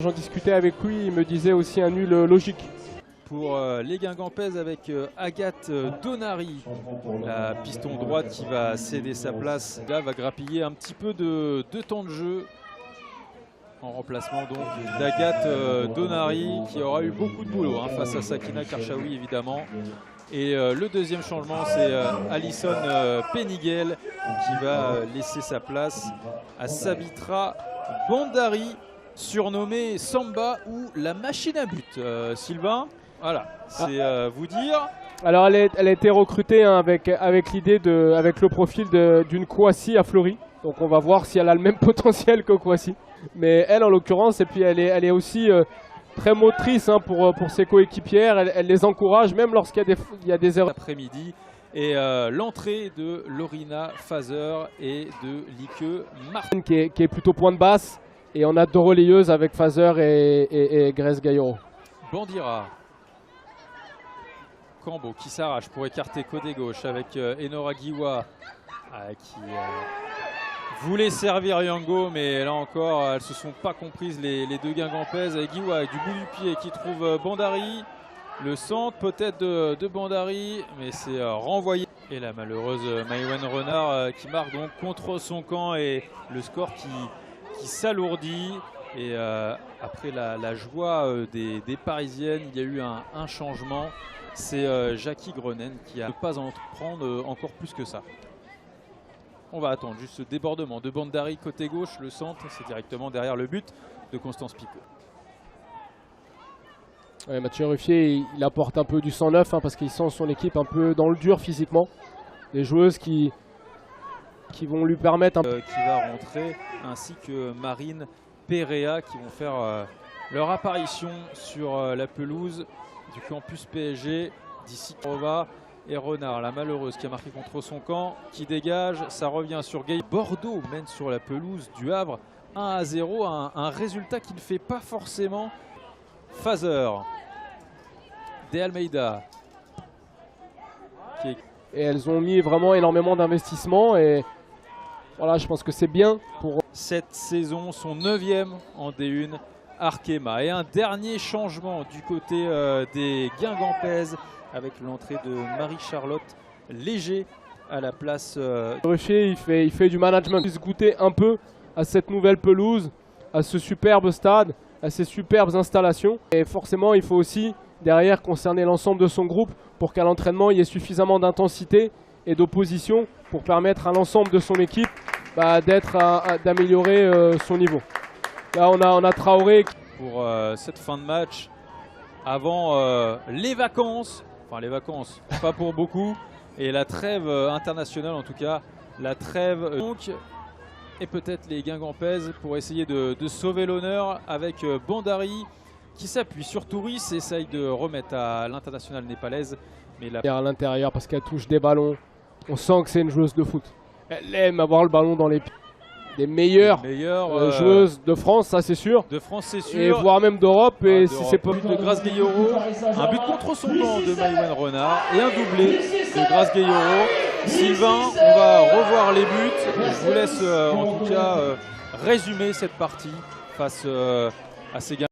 J'en discutais avec lui, il me disait aussi un nul logique. Pour les Guingampaises avec Agathe Donary, la piston droite qui va céder sa place. Là va grappiller un petit peu de temps de jeu en remplacement donc d'Agathe Donary qui aura eu beaucoup de boulot face à Sakina Karchaoui évidemment. Et le deuxième changement c'est Alison Penigel qui va laisser sa place à Sabitra Bandari, surnommée Samba ou la machine à but. Sylvain, voilà, c'est vous dire. Alors elle a été recrutée avec l'idée avec le profil d'une Kouassi à Fleury. Donc on va voir si elle a le même potentiel que Kouassi. Mais elle en l'occurrence, et puis elle est aussi très motrice pour ses coéquipières. Elle les encourage même lorsqu'il y a des erreurs. Après-midi et l'entrée de Lorina Fazer et de Lieke Martin. Qui est plutôt pointe basse. Et on a deux relayeuses avec Fazer et Grace Gaillero. Bandira. Cambo qui s'arrache pour écarter côté gauche avec Enora Giwa qui voulait servir Yango, mais là encore elles se sont pas comprises les deux Guingampaises. Avec Giwa avec du bout du pied qui trouve Bandari. Le centre peut-être de Bandari, mais c'est renvoyé. Et la malheureuse Maïwen Renard qui marque donc contre son camp et le score qui s'alourdit. Et après la joie des Parisiennes, il y a eu un changement. C'est Jackie Grenen qui a ne pas en prendre encore plus que ça. On va attendre juste ce débordement de Bandari côté gauche. Le centre, c'est directement derrière le but de Constance Picot. Ouais, Mathieu Ruffier, il apporte un peu du sang neuf parce qu'il sent son équipe un peu dans le dur physiquement. Des joueuses qui vont lui permettre qui va rentrer, ainsi que Marine Perea qui vont faire leur apparition sur la pelouse du campus PSG d'ici. Et Renard, la malheureuse qui a marqué contre son camp, qui dégage, ça revient sur Gay. Bordeaux mène sur la pelouse du Havre 1-0, un résultat qui ne fait pas forcément. Fazer, De Almeida. Et elles ont mis vraiment énormément d'investissement et voilà, je pense que c'est bien pour cette saison, son 9e en D1 Arkema. Et un dernier changement du côté des Guingampaises avec l'entrée de Marie-Charlotte Léger à la place. Ruffier, il fait du management. Il se goûter un peu à cette nouvelle pelouse, à ce superbe stade, à ces superbes installations. Et forcément, il faut aussi derrière concerner l'ensemble de son groupe pour qu'à l'entraînement, il y ait suffisamment d'intensité et d'opposition pour permettre à l'ensemble de son équipe d'améliorer son niveau. Là, on a Traoré. Pour cette fin de match, avant les vacances, enfin les vacances, pas pour beaucoup, et la trêve internationale en tout cas, la trêve donc, et peut-être les Guingampaises pour essayer de sauver l'honneur avec Bandari qui s'appuie sur Touris et essaye de remettre à l'internationale népalaise. Mais à l'intérieur parce qu'elle touche des ballons, on sent que c'est une joueuse de foot. Elle aime avoir le ballon dans les pieds. Des meilleures joueuses de France, ça c'est sûr. De France, c'est sûr. Et voire même d'Europe. Et si c'est pas but de Grace Gaillero, un but contre son camp de Maïwen Renard et un doublé de Grace Gaillero. Sylvain, on va revoir les buts. Je vous laisse en tout cas résumer cette partie face à ces gars.